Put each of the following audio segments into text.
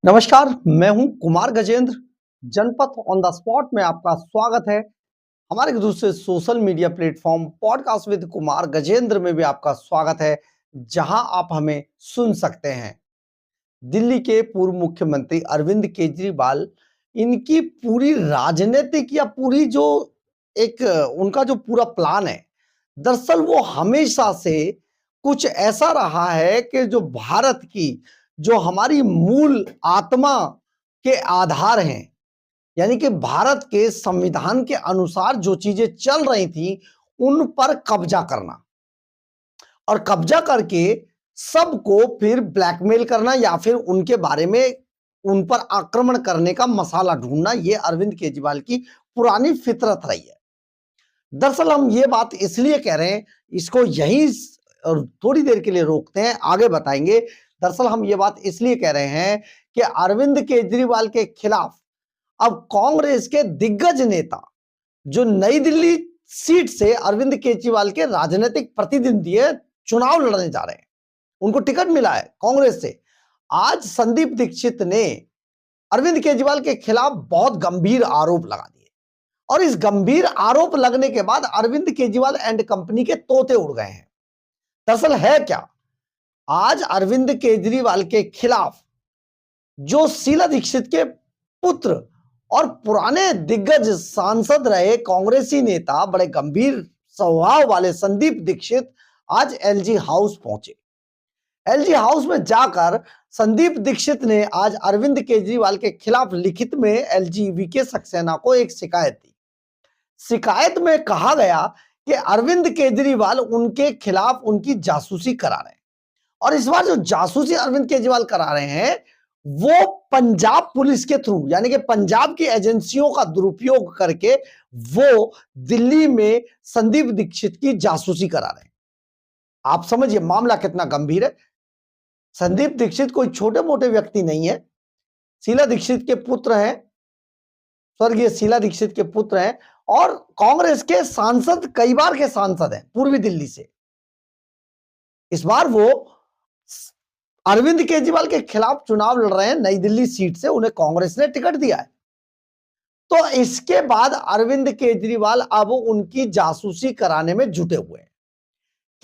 नमस्कार, मैं हूं कुमार गजेंद्र। जनपथ ऑन द स्पॉट में आपका स्वागत है। हमारे एक दूसरे social media platform podcast with Kumar Gajendra में भी आपका स्वागत है, जहां आप हमें सुन सकते हैं। दिल्ली के पूर्व मुख्यमंत्री अरविंद केजरीवाल, इनकी पूरी राजनीतिक या पूरी जो एक उनका जो पूरा प्लान है, दरअसल वो हमेशा से कुछ ऐसा रहा है कि जो भारत की जो हमारी मूल आत्मा के आधार हैं, यानी कि भारत के संविधान के अनुसार जो चीजें चल रही थी, उन पर कब्जा करना और कब्जा करके सबको फिर ब्लैकमेल करना या फिर उनके बारे में उन पर आक्रमण करने का मसाला ढूंढना, ये अरविंद केजरीवाल की पुरानी फितरत रही है। दरअसल हम ये बात इसलिए कह रहे हैं, इसको यहीं थोड़ी देर के लिए रोकते हैं, आगे बताएंगे। दरअसल हम ये बात इसलिए कह रहे हैं कि अरविंद केजरीवाल के खिलाफ अब कांग्रेस के दिग्गज नेता जो नई दिल्ली सीट से अरविंद केजरीवाल के राजनीतिक प्रतिद्वंदी है, चुनाव लड़ने जा रहे हैं। उनको टिकट मिला है कांग्रेस से। आज संदीप दीक्षित ने अरविंद केजरीवाल के खिलाफ बहुत गंभीर आरोप लगा दिए और इस गंभीर आरोप लगने के बाद अरविंद केजरीवाल एंड कंपनी के तोते उड़ गए हैं। दरअसल है क्या, आज अरविंद केजरीवाल के खिलाफ जो शीला दीक्षित के पुत्र और पुराने दिग्गज सांसद रहे कांग्रेसी नेता, बड़े गंभीर स्वभाव वाले संदीप दीक्षित आज एलजी हाउस पहुंचे। एलजी हाउस में जाकर संदीप दीक्षित ने आज अरविंद केजरीवाल के खिलाफ लिखित में एलजी सक्सेना को एक शिकायत दी। शिकायत में कहा गया कि अरविंद केजरीवाल उनके खिलाफ उनकी जासूसी करा रहे हैं और इस बार जो जासूसी अरविंद केजरीवाल करा रहे हैं वो पंजाब पुलिस के थ्रू, यानी कि पंजाब की एजेंसियों का दुरुपयोग करके वो दिल्ली में संदीप दीक्षित की जासूसी करा रहे हैं। आप समझिए मामला कितना गंभीर है। संदीप दीक्षित कोई छोटे मोटे व्यक्ति नहीं है, शीला दीक्षित के पुत्र हैं, स्वर्गीय शीला दीक्षित के पुत्र हैं और कांग्रेस के सांसद, कई बार के सांसद हैं पूर्वी दिल्ली से। इस बार वो अरविंद केजरीवाल के खिलाफ चुनाव लड़ रहे हैं, नई दिल्ली सीट से उन्हें कांग्रेस ने टिकट दिया है। तो इसके बाद अरविंद केजरीवाल अब उनकी जासूसी कराने में जुटे हुए हैं।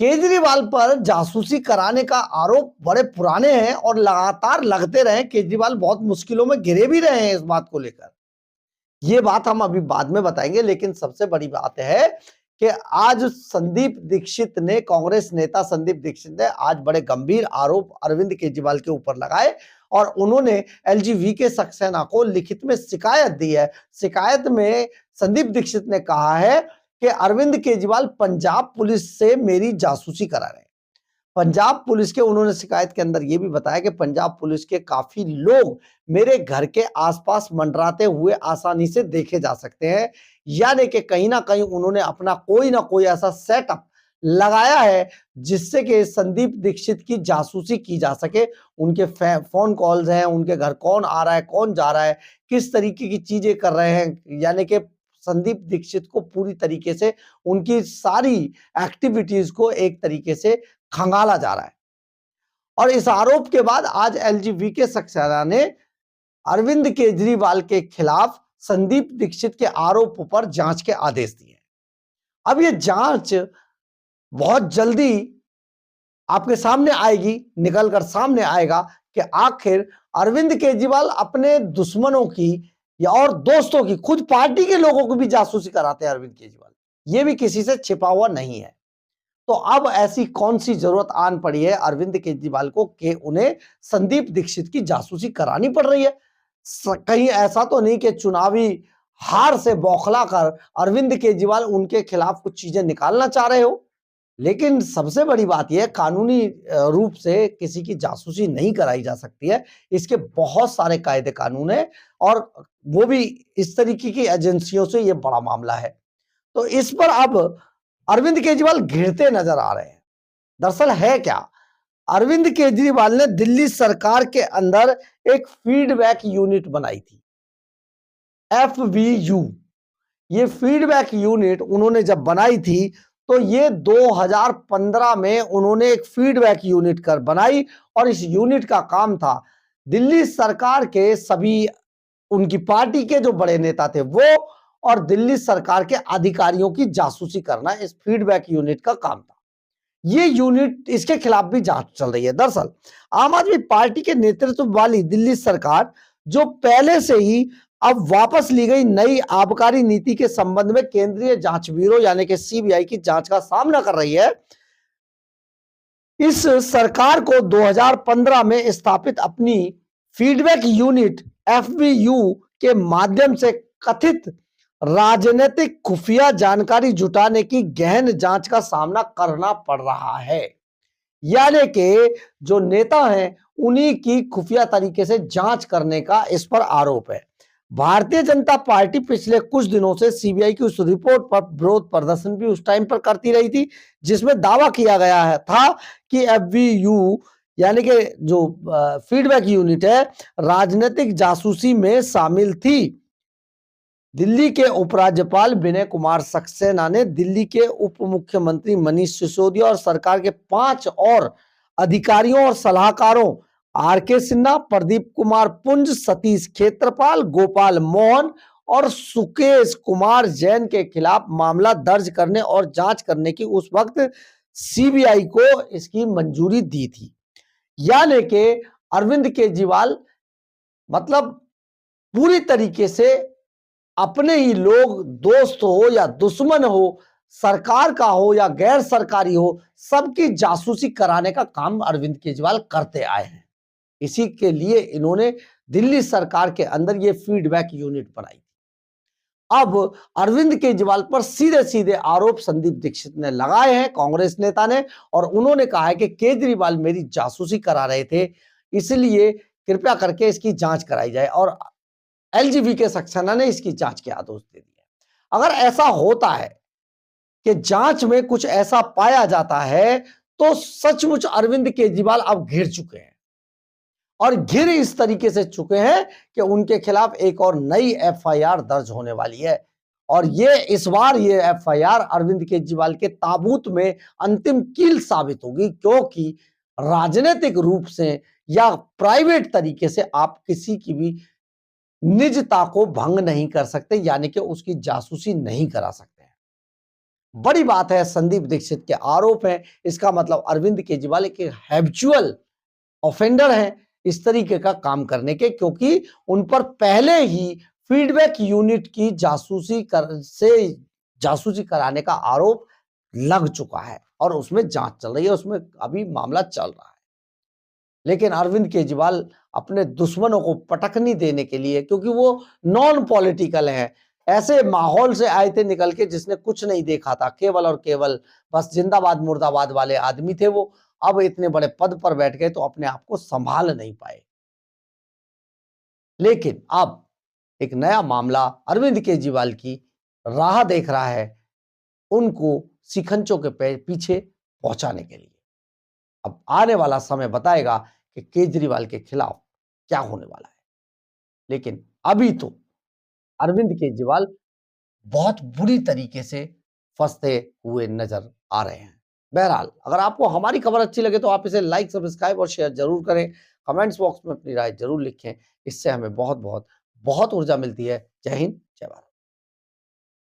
केजरीवाल पर जासूसी कराने का आरोप बड़े पुराने हैं और लगातार लगते रहे। केजरीवाल बहुत मुश्किलों में घिरे भी रहे हैं इस बात को लेकर। ये बात हम अभी बाद में बताएंगे, लेकिन सबसे बड़ी बात है कि आज संदीप दीक्षित ने, कांग्रेस नेता संदीप दीक्षित ने आज बड़े गंभीर आरोप अरविंद केजरीवाल के ऊपर लगाए और उन्होंने एलजी सक्सेना को लिखित में शिकायत दी है। शिकायत में संदीप दीक्षित ने कहा है कि अरविंद केजरीवाल पंजाब पुलिस से मेरी जासूसी करा रहे हैं। पंजाब पुलिस के, उन्होंने शिकायत के अंदर यह भी बताया कि पंजाब पुलिस के काफी लोग मेरे घर के आसपास मंडराते हुए आसानी से देखे जा सकते हैं, यानी कि कहीं ना कहीं उन्होंने अपना कोई ना कोई ऐसा सेटअप लगाया है जिससे कि संदीप दीक्षित की जासूसी की जा सके। उनके फोन कॉल्स हैं, उनके घर कौन आ रहा है, कौन जा रहा है, किस तरीके की चीजें कर रहे हैं, यानी कि संदीप दीक्षित को पूरी तरीके से उनकी सारी एक्टिविटीज को एक तरीके से खंगाला जा रहा है। और इस आरोप के बाद आज एलजी सक्सेना ने अरविंद केजरीवाल के खिलाफ संदीप दीक्षित के आरोप पर जांच के आदेश दिए। अब ये जांच बहुत जल्दी आपके सामने आएगी, निकलकर सामने आएगा कि आखिर अरविंद केजरीवाल अपने दुश्मनों की या और दोस्तों की, खुद पार्टी के लोगों को भी जासूसी कराते हैं अरविंद केजरीवाल। ये भी किसी से छिपा हुआ नहीं है। तो अब ऐसी कौन सी जरूरत आन पड़ी है अरविंद केजरीवाल को कि उन्हें संदीप दीक्षित की जासूसी करानी पड़ रही है? कहीं ऐसा तो नहीं कि चुनावी हार से बौखला कर अरविंद केजरीवाल उनके खिलाफ कुछ चीजें निकालना चाह रहे हो? लेकिन सबसे बड़ी बात यह, कानूनी रूप से किसी की जासूसी नहीं कराई जा सकती है। इसके बहुत सारे कायदे कानून है और वो भी इस तरीके की एजेंसियों से, ये बड़ा मामला है। तो इस पर अब अरविंद केजरीवाल घिरते नजर आ रहे हैं। दरअसल है क्या, अरविंद केजरीवाल ने दिल्ली सरकार के अंदर एक फीडबैक यूनिट बनाई थी, FVU। ये फीडबैक यूनिट उन्होंने जब बनाई थी तो ये 2015 में उन्होंने एक फीडबैक यूनिट कर बनाई और इस यूनिट का काम था दिल्ली सरकार के सभी उनकी पार्टी के जो बड़े नेता थे वो और दिल्ली सरकार के अधिकारियों की जासूसी करना इस फीडबैक यूनिट का काम था। ये यूनिट, इसके खिलाफ भी जांच चल रही है। दरअसल आम आदमी पार्टी के नेतृत्व वाली दिल्ली सरकार, जो पहले से ही अब वापस ली गई नई आबकारी नीति के संबंध में केंद्रीय जांच ब्यूरो यानी कि सीबीआई की जांच का सामना कर रही है, इस सरकार को 2015 में स्थापित अपनी फीडबैक यूनिट एफबीयू के माध्यम से कथित राजनीतिक खुफिया जानकारी जुटाने की गहन जांच का सामना करना पड़ रहा है। यानी कि जो नेता हैं उन्हीं की खुफिया तरीके से जांच करने का इस पर आरोप है। भारतीय जनता पार्टी पिछले कुछ दिनों से सीबीआई की उस रिपोर्ट पर विरोध प्रदर्शन भी उस टाइम पर करती रही थी जिसमें दावा किया गया था कि एफबीयू यानी कि जो फीडबैक यूनिट है राजनीतिक जासूसी में शामिल थी। दिल्ली के उपराज्यपाल विनय कुमार सक्सेना ने दिल्ली के उप मुख्यमंत्री मनीष सिसोदिया और सरकार के 5 और अधिकारियों और सलाहकारों आर.के. सिन्हा, प्रदीप कुमार पुंज, सतीश खेत्रपाल, गोपाल मोहन और सुकेश कुमार जैन के खिलाफ मामला दर्ज करने और जांच करने की उस वक्त सीबीआई को इसकी मंजूरी दी थी। यानी कि अरविंद केजरीवाल मतलब पूरी तरीके से अपने ही लोग, दोस्त हो या दुश्मन हो, सरकार का हो या गैर सरकारी हो, सबकी जासूसी कराने का काम अरविंद केजरीवाल करते आए हैं। इसी के लिए इन्होंने दिल्ली सरकार के अंदर ये फीडबैक यूनिट बनाई। अब अरविंद केजरीवाल पर सीधे सीधे आरोप संदीप दीक्षित ने लगाए हैं, कांग्रेस नेता ने, और उन्होंने कहा है कि केजरीवाल मेरी जासूसी करा रहे थे, इसलिए कृपया करके इसकी जांच कराई जाए। और एलजीबी के सक्सेना ने इसकी जांच के आदेश दे दिए। अगर ऐसा होता है कि जांच में कुछ ऐसा पाया जाता है तो सचमुच अरविंद केजरीवाल अब घिर चुके हैं, और घिर इस तरीके से चुके हैं कि उनके खिलाफ एक और नई एफआईआर दर्ज होने वाली है। और ये इस बार ये एफआईआर अरविंद केजरीवाल के ताबूत में अंतिम कील साबित होगी, क्योंकि राजनीतिक रूप से या प्राइवेट तरीके से आप किसी की भी निजता को भंग नहीं कर सकते, यानी कि उसकी जासूसी नहीं करा सकते हैं। बड़ी बात है, संदीप दीक्षित के आरोप हैं, इसका मतलब अरविंद केजरीवाल एक हैबिचुअल ऑफेंडर हैं इस तरीके का काम करने के, क्योंकि उन पर पहले ही फीडबैक यूनिट की जासूसी कराने का आरोप लग चुका है और उसमें जांच चल रही है, उसमें अभी मामला चल रहा है। लेकिन अरविंद केजरीवाल अपने दुश्मनों को पटकनी देने के लिए, क्योंकि वो नॉन पॉलिटिकल है, ऐसे माहौल से आए थे निकल के जिसने कुछ नहीं देखा था, केवल और केवल बस जिंदाबाद मुर्दाबाद वाले आदमी थे वो। अब इतने बड़े पद पर बैठ गए तो अपने आप को संभाल नहीं पाए। लेकिन अब एक नया मामला अरविंद केजरीवाल की राह देख रहा है उनको शिकंजों के पीछे पहुंचाने के लिए। अब आने वाला समय बताएगा कि केजरीवाल के खिलाफ क्या होने वाला है। लेकिन अभी तो अरविंद केजरीवाल बहुत बुरी तरीके से फंसते हुए नजर आ रहे हैं। बहरहाल, अगर आपको हमारी खबर अच्छी लगे तो आप इसे लाइक, सब्सक्राइब और शेयर जरूर करें। कमेंट्स बॉक्स में अपनी राय जरूर लिखें, इससे हमें बहुत बहुत बहुत ऊर्जा मिलती है। जय हिंद, जय भारत।